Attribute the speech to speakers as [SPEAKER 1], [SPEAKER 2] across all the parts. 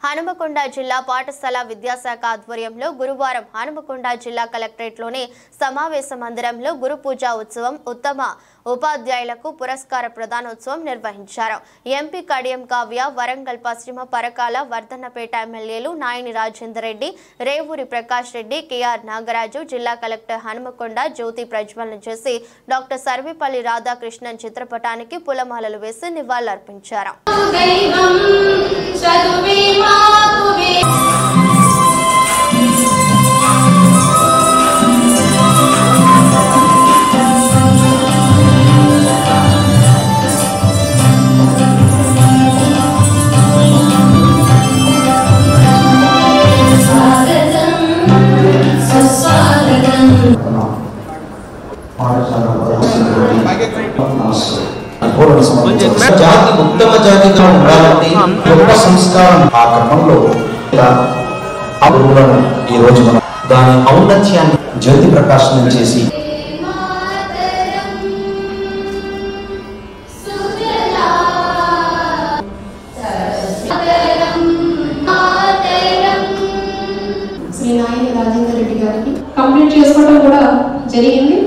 [SPEAKER 1] హనుమకొండ జిల్లా పాఠశాల విద్యాశాఖ ఆధ్వర్యంలో గురువారం హనుమకొండ జిల్లా కలెక్టరేట్లోని సమావేశ మందిరంలో గురు పూజా ఉత్సవం ఉత్తమ ఉపాధ్యాయులకు పురస్కార ప్రదానోత్సవం నిర్వహించారు. ఎంపీ కడియం కావ్య, వరంగల్ పశ్చిమ పరకాల వర్ధన్నపేట ఎమ్మెల్యేలు నాయని రాజేందర్ రెడ్డి, రేవూరి ప్రకాష్ రెడ్డి, కేఆర్ నాగరాజు, జిల్లా కలెక్టర్ హనుమకొండ జ్యోతి ప్రజ్వలన చేసి డాక్టర్ సర్వేపల్లి రాధాకృష్ణన్ చిత్రపటానికి పూలమాలలు వేసి నివాళులర్పించారు.
[SPEAKER 2] జాతి ఉత్తమ జాతిగా ఉండాలని గొప్ప సంస్కారం ఆ క్రమంలో ఈ రోజు మనం దాని ఔన్నత్యాన్ని జ్యోతి ప్రకాశనం చేసి
[SPEAKER 3] శ్రీ నాయని రాజేందర్ రెడ్డి గారికి కంప్లీట్ చేసుకోవడం కూడా జరిగింది.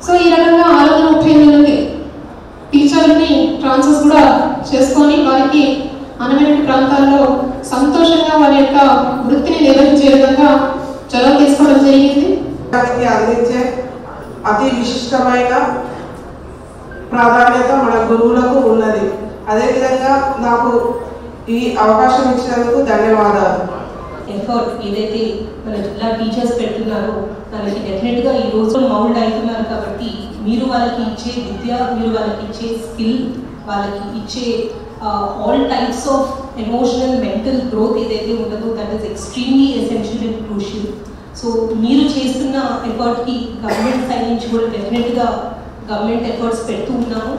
[SPEAKER 3] సో ఈ రకంగా 630 మంది టీచర్లని ట్రాన్స్ఫర్స్ కూడా చేసుకొని వారికి అనువైన ప్రాంతాల్లో సంతోషంగా వారి యొక్క వృత్తిని నిర్వహించే విధంగా చొరవ తీసుకోవడం జరిగింది.
[SPEAKER 4] అందించే అతి విశిష్టమైన ప్రాధాన్యత మన గురువులకు ఉన్నది. అదేవిధంగా నాకు ఈ అవకాశం ఇచ్చినందుకు ధన్యవాదాలు.
[SPEAKER 5] ఎఫర్ట్ ఏదైతే మన జిల్లా టీచర్స్ పెడుతున్నారో దానికి డెఫినెట్గా ఈ రోజు మౌల్డ్ అవుతున్నారు. కాబట్టి మీరు వాళ్ళకి ఇచ్చే విద్య, మీరు వాళ్ళకి ఇచ్చే స్కిల్, వాళ్ళకి ఇచ్చే all types of emotional mental growth ఏదైతే ఉంటుందో that is extremely essential and crucial. So మీరు చేస్తున్న ఎఫర్ట్కి గవర్నమెంట్ సైడ్ నుంచి కూడా డెఫినెట్గా గవర్నమెంట్ ఎఫర్ట్స్ పెడుతూ ఉన్నాము.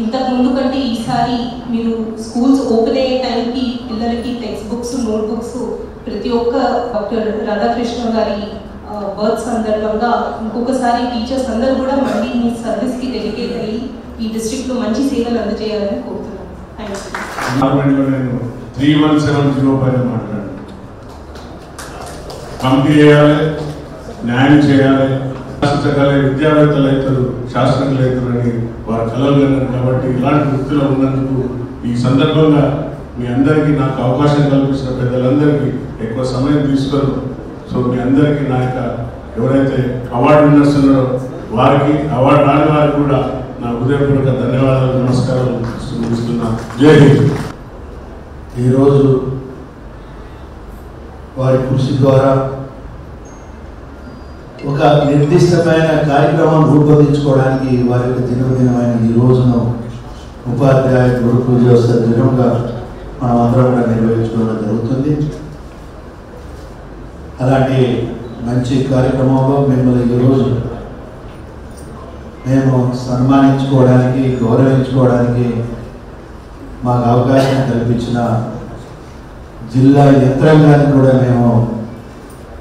[SPEAKER 5] ఇంతకు ముందు కంటే ఈసారి మీరు స్కూల్స్ ఓపెన్ అయ్యే టైంకి పిల్లలకి టెక్స్ట్ బుక్స్, నోట్ బుక్స్ ప్రతి ఒక్క డాక్టర్ రాధాకృష్ణ గారి బర్త్ సందర్భంగా ఇంకొకసారి టీచర్స్ అందరూ కూడా మళ్ళీ మీ సర్వీస్కి డెడికేట్ అయ్యి ఈ డిస్ట్రిక్ట్లో మంచి సేవలు అందజేయాలని కోరుతున్నాను.
[SPEAKER 6] నేను 3170 పైన మాట్లాడాను. కమిటీ చేయాలి, న్యాయం చేయాలి, శాస్త్రకాలే విద్యావేత్తలు అవుతారు, శాస్త్రజ్ఞులు అవుతారు అని వారు కలలు కన్నారు. కాబట్టి ఇలాంటి వృత్తిలో ఉన్నందుకు ఈ సందర్భంగా మీ అందరికీ నాకు అవకాశం కల్పించిన పెద్దలందరికీ ఎక్కువ సమయం తీసుకోరు. సో మీ అందరికీ నా యొక్క ఎవరైతే అవార్డు విన్నర్స్ ఉన్నారో వారికి, అవార్డు రాని వారికి కూడా నా హృదయపూర్వక ధన్యవాదాలు, నమస్కారాలు ఇస్తున్నాను. జై హింద్.
[SPEAKER 7] ఈరోజు వారి కృషి ద్వారా ఒక నిర్దిష్టమైన కార్యక్రమం రూపొందించుకోవడానికి వారి యొక్క దినమైన ఈ రోజును ఉపాధ్యాయ గురు పూజోత్సవ దినంగా మనం అందరం కూడా నిర్వహించుకోవడం జరుగుతుంది. అలాంటి మంచి కార్యక్రమంలో మిమ్మల్ని ఈరోజు మేము సన్మానించుకోవడానికి, గౌరవించుకోవడానికి మాకు అవకాశం కల్పించిన జిల్లా యంత్రాంగానికి కూడా మేము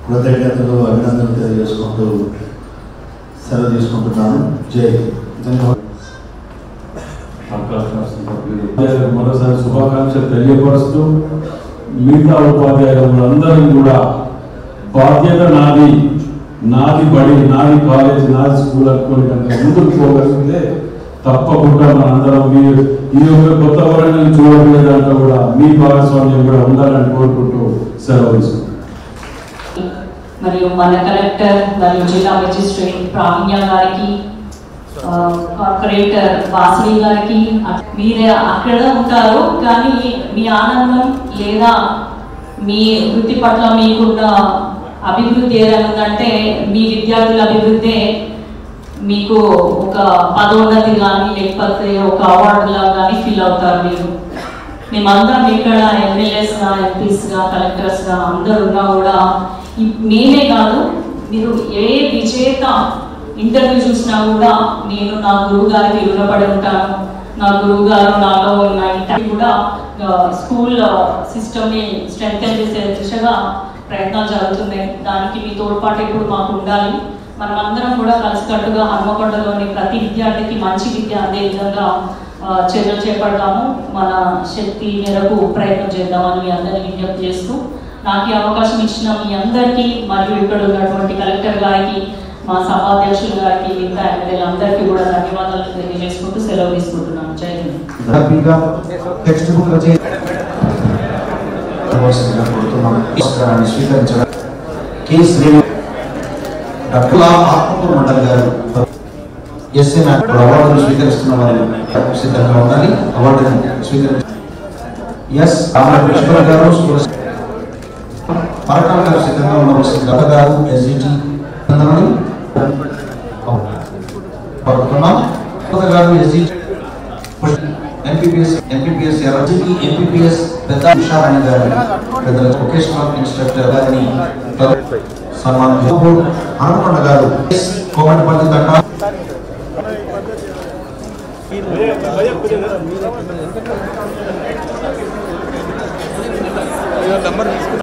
[SPEAKER 7] కృతజ్ఞతలు, అభినందనలు తెలియజేసుకుంటూ సెలవు తీసుకుంటున్నాను. జై ధన్యవాదాలు.
[SPEAKER 8] మరోసారి శుభాకాంక్షలు తెలియపరుస్తూ మిగతా ఉపాధ్యాయులందరం కూడా బాధ్యత నాది, నాది బడి, నాది కాలేజ్, నాది స్కూల్ అనుకునే కనుక ముందుకు పోగలిగితే తప్పకుండా మనందరం ఈ యొక్క కొత్త వరణను చూడబోయే దాంట్లో కూడా మీ భాగస్వామ్యం కూడా ఉండాలని కోరుకుంటూ సెలవు తీసుకుంటాం.
[SPEAKER 5] మరియు మన కలెక్టర్ మరియు జిల్లా మెజిస్ట్రేట్ ప్రావీణ్య గారికి, కార్పొరేటర్ వాసవి గారికి, మీరే అక్కడ ఉంటారు కానీ మీ ఆనందం లేదా మీ వృత్తి పట్ల మీకున్న అభివృద్ధి ఏదైనా ఉందంటే మీ విద్యార్థుల అభివృద్ధి మీకు ఒక పదోన్నతి కానీ లేకపోతే ఒక అవార్డులా కానీ ఫీల్ అవుతారు. మేమందరం ఇక్కడ ఎమ్మెల్యేస్గా, ఎంపీస్గా, కలెక్టర్స్గా అందరు ఉన్నా కూడా మేమే కాదు, మీరు ఏ విజేత ఇంటర్వ్యూ చూసినా కూడా నేను నా గురువు గారికి రుణపడి ఉంటాను. నా గురువు గారు నాలో ఉన్న ఇంటర్వ్యూ కూడా స్కూల్ సిస్టమ్ని స్ట్రెంగ్తెన్ చేసే దిశగా ప్రయత్నాలు జరుగుతున్నాయి. దానికి మీ తోడ్పాటు ఇప్పుడు మాకు ఉండాలి. మనమందరం కూడా కలిసికట్టుగా హనుమకొండలోని ప్రతి విద్యార్థికి మంచి విద్య అందే విధంగా చర్యలు చేపడతాము. మన శక్తి మేరకు ప్రయత్నం చేద్దామని మీ అందరినీ విజ్ఞప్తి చేస్తూ నాకు ఈ అవకాశం ఇచ్చిన మీ అందరికీ మరియు ఇక్కడ ఉన్నటువంటి కలెక్టర్ గారికి, మా సభాధ్యక్షులు గారికి, మిగతా ఎమ్మెల్యేలందరికీ కూడా ధన్యవాదాలు తెలియజేసుకుంటూ సెలవు తీసుకుంటున్నాను. జై హింద్.
[SPEAKER 2] స్వీకరించడం కె శ్రీ డాక్టర్ ఆత్మకూరు మండల్ గారు ఎస్సీ అవార్డును స్వీకరిస్తున్న వారు సిద్ధంగా ఉండాలి. అవార్డును స్వీకరించారు. ఎస్ రామకృష్ణ గారు పరకాల గారు సిద్ధంగా ఉండవలసిన గత గారు ఎస్జిటి గారు ఎస్జిటి ఎంపీపీఎస్ ఎంపీపీఎస్ పెద్ద ఉషారాణి గారు పెద్దల వొకేషనల్ ఇన్స్ట్రక్టర్ గారిని సన్మానం హనుమండ గారు కోమటిపల్లి తండ